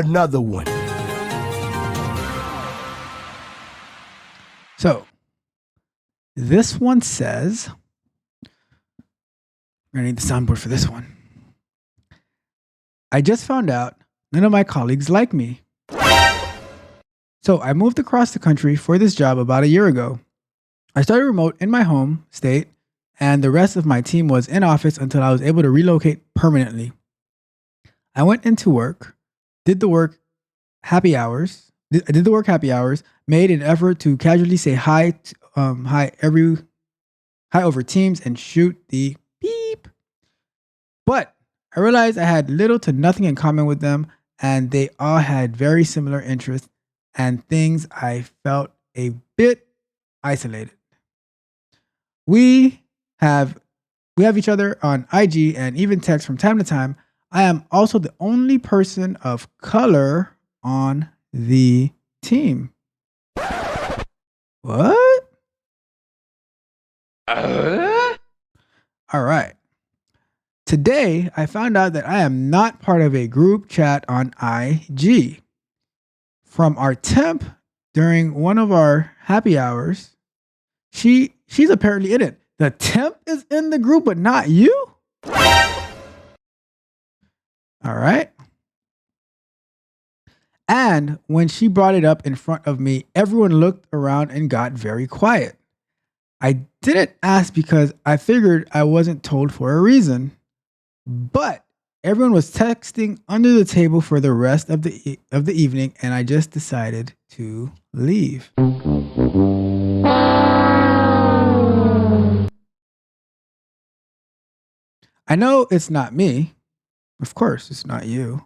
another one. So this one says, we're going to need the soundboard for this one. I just found out none of my colleagues like me. So I moved across the country for this job about a year ago. I started remote in my home state, and the rest of my team was in office until I was able to relocate permanently. I went into work, did the work happy hours, made an effort to casually say hi over Teams and shoot the beep. But I realized I had little to nothing in common with them, and they all had very similar interests and things. I felt a bit isolated. We have each other on IG and even text from time to time. I am also the only person of color on the team. What? All right. Today, I found out that I am not part of a group chat on IG. From our temp during one of our happy hours, she's apparently in it. The temp is in the group, but not you? All right. And when she brought it up in front of me, everyone looked around and got very quiet. I didn't ask because I figured I wasn't told for a reason. But everyone was texting under the table for the rest of the evening, and I just decided to leave. I know it's not me. Of course, it's not you.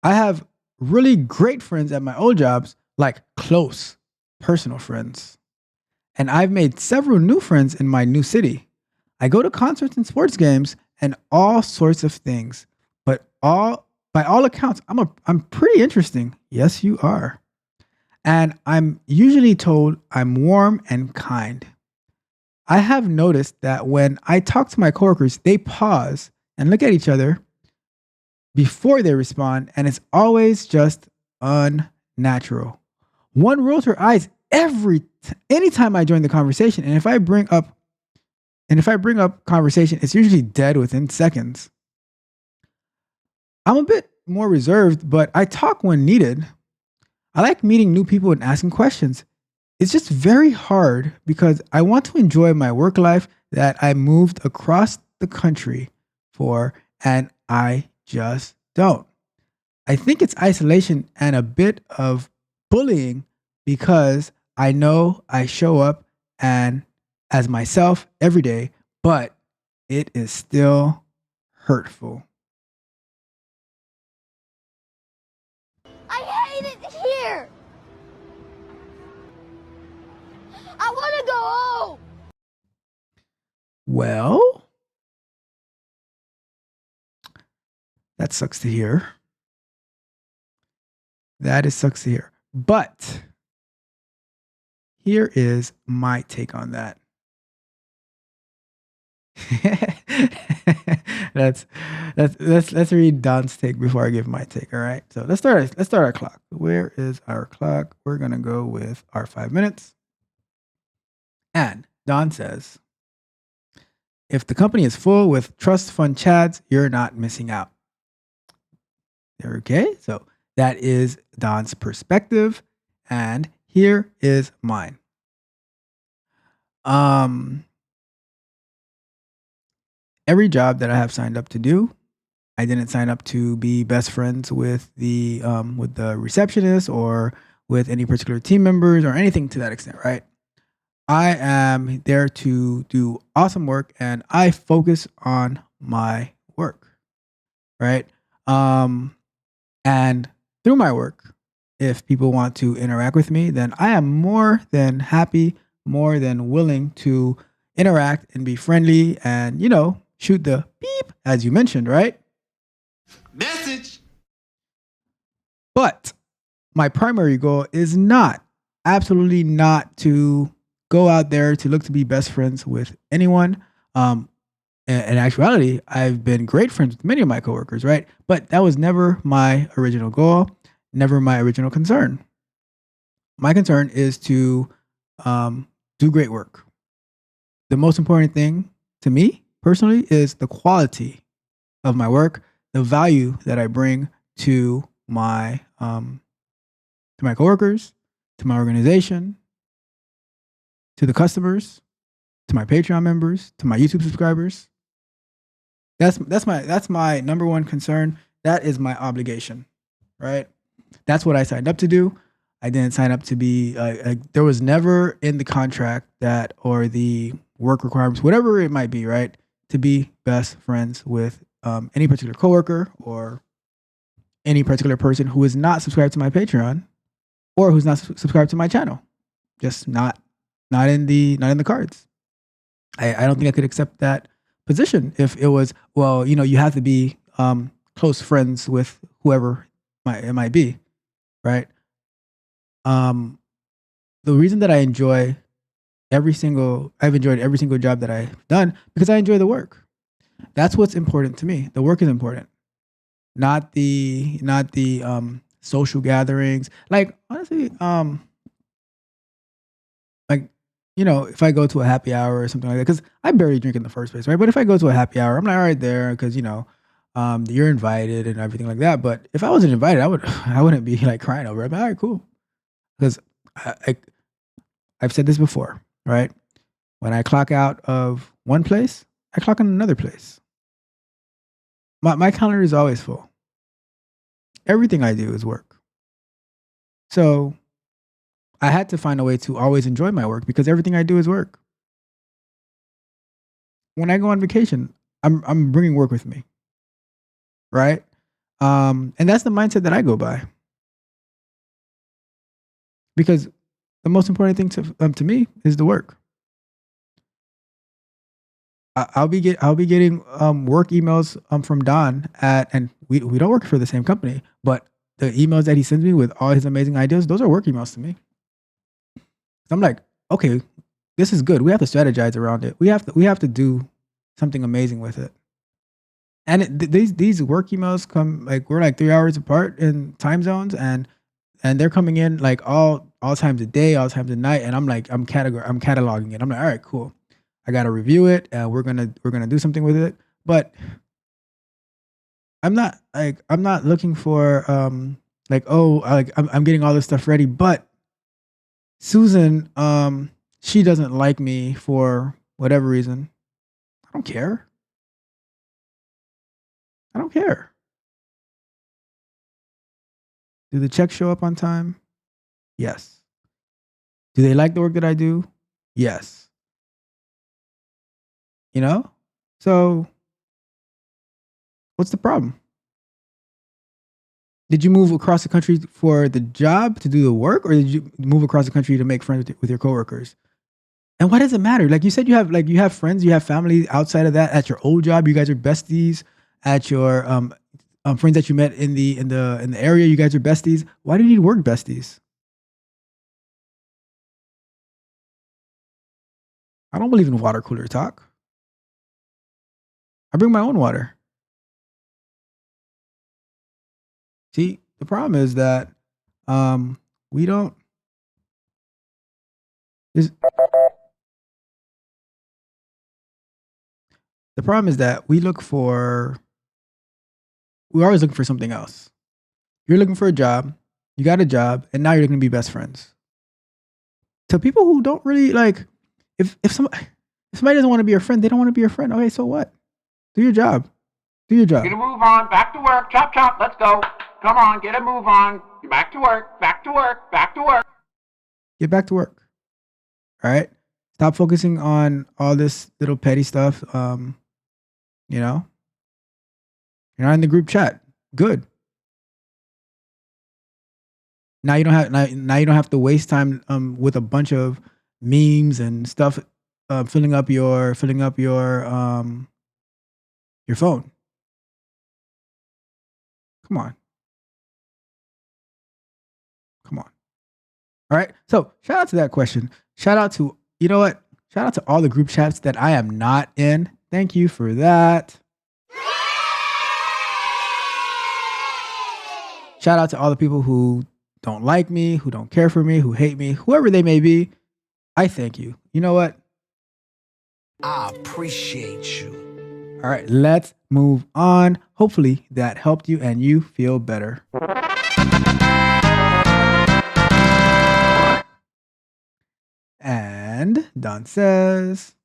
I have really great friends at my old jobs, like close, personal friends. And I've made several new friends in my new city. I go to concerts and sports games and all sorts of things. But by all accounts, I'm pretty interesting. Yes, you are. And I'm usually told I'm warm and kind. I have noticed that when I talk to my coworkers, they pause and look at each other before they respond, and it's always just unnatural. One rolls her eyes anytime I join the conversation, and if I bring up conversation, it's usually dead within seconds. I'm a bit more reserved, but I talk when needed. I like meeting new people and asking questions. It's just very hard because I want to enjoy my work life that I moved across the country for, and I just don't. I think it's isolation and a bit of bullying because I know I show up and as myself every day, but it is still hurtful. I hate it here. I want to go home. Well, that sucks to hear. Sucks to hear. But here is my take on that. Let's read Don's take before I give my take. All right. So let's start our clock. Where is our clock? We're gonna go with our 5 minutes. And Don says, if the company is full with trust fund chads, you're not missing out. Okay, so that is Don's perspective, and here is mine. Every job that I have signed up to do, I didn't sign up to be best friends with the receptionist or with any particular team members or anything to that extent, right? I am there to do awesome work, and I focus on my work, right? And through my work, if people want to interact with me, then I am more than happy, more than willing to interact and be friendly and, shoot the beep, as you mentioned, right? Message. But my primary goal is absolutely not to go out there to look to be best friends with anyone. in actuality, I've been great friends with many of my coworkers, right? But that was never my original goal, never my original concern. My concern is to um, do great work. The most important thing to me personally is the quality of my work, the value that I bring to my coworkers, to my organization, to the customers, to my Patreon members, to my YouTube subscribers. That's my number one concern. That is my obligation, right? That's what I signed up to do. I didn't sign up to be. There was never in the contract that or the work requirements, whatever it might be, right, to be best friends with any particular coworker or any particular person who is not subscribed to my Patreon or who's not subscribed to my channel. Just not in the cards. I don't think I could accept that position if it was, well, you have to be close friends with whoever it might be, right? Um, the reason that I've enjoyed every single job that I've done because I enjoy the work. That's what's important to me. The work is important, not the social gatherings. Like honestly, like if I go to a happy hour or something like that, because I barely drink in the first place, right? But if I go to a happy hour, I'm like, all right, there, because you're invited and everything like that. But if I wasn't invited, I wouldn't be like crying over it. I'm like, all right, cool, because I've said this before, right? When I clock out of one place, I clock in another place. My calendar is always full. Everything I do is work. So I had to find a way to always enjoy my work because everything I do is work. When I go on vacation, I'm bringing work with me, right? And that's the mindset that I go by because the most important thing to me is the work. I'll be getting work emails from Don and we don't work for the same company, but the emails that he sends me with all his amazing ideas, those are work emails to me. I'm like, okay, this is good. We have to strategize around it. We have to do something amazing with it. And these work emails come like we're like 3 hours apart in time zones, and they're coming in like all times of day, all times of night, and I'm like I'm cataloging it. I'm like, all right, cool. I gotta review it, and we're gonna do something with it. But I'm not looking for like I'm getting all this stuff ready, but Susan she doesn't like me for whatever reason. I don't care. I don't care. Do the checks show up on time? Yes. Do they like the work that I do? Yes. You know? So what's the problem? Did you move across the country for the job to do the work, or did you move across the country to make friends with your coworkers? And why does it matter? Like you said, you have friends, you have family outside of that. At your old job, you guys are besties. At your friends that you met in the area, you guys are besties. Why do you need work besties? I don't believe in water cooler talk. I bring my own water. See, the problem is that we don't. There's, the problem is that we're always looking for something else. You're looking for a job, you got a job, and now you're looking to be best friends. To people who don't really like, if somebody doesn't want to be your friend, they don't want to be your friend. Okay, so what? Do your job. Do your job. Get a move on. Back to work. Chop, chop. Let's go. Come on. Get a move on. Back to work. Back to work. Back to work. Get back to work. All right. Stop focusing on all this little petty stuff. You know, you're not in the group chat. Good. Now you don't have to waste time with a bunch of memes and stuff filling up your phone. Come on. Come on. All right. So shout out to that question. Shout out to, you know what? Shout out to all the group chats that I am not in Thank you for that. Shout out to all the people who don't like me, who don't care for me, who hate me, whoever they may be. I thank you. You know what? I appreciate you. All right, let's move on. Hopefully that helped you and you feel better. And Don says,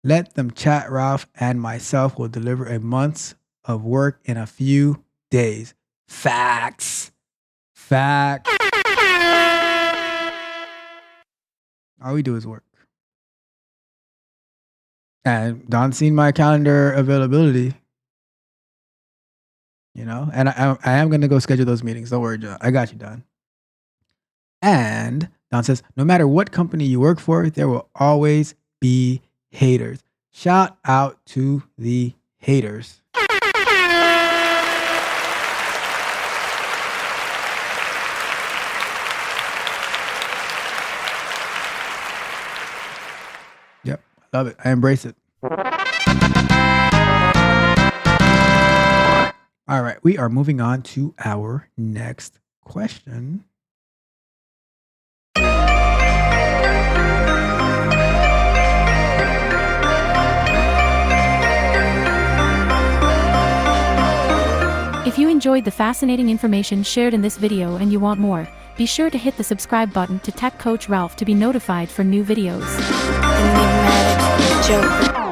let them chat. Ralph and myself will deliver a month's of work in a few days. Facts. Facts. All we do is work. And Don's seen my calendar availability. You know, and I am going to go schedule those meetings. Don't worry, John. I got you, Don. And Don says, no matter what company you work for, there will always be haters. Shout out to the haters. Yep, love it. I embrace it. All right, we are moving on to our next question. If you enjoyed the fascinating information shared in this video and you want more, be sure to hit the subscribe button to Tech Coach Ralph to be notified for new videos. Enigmatic Joker.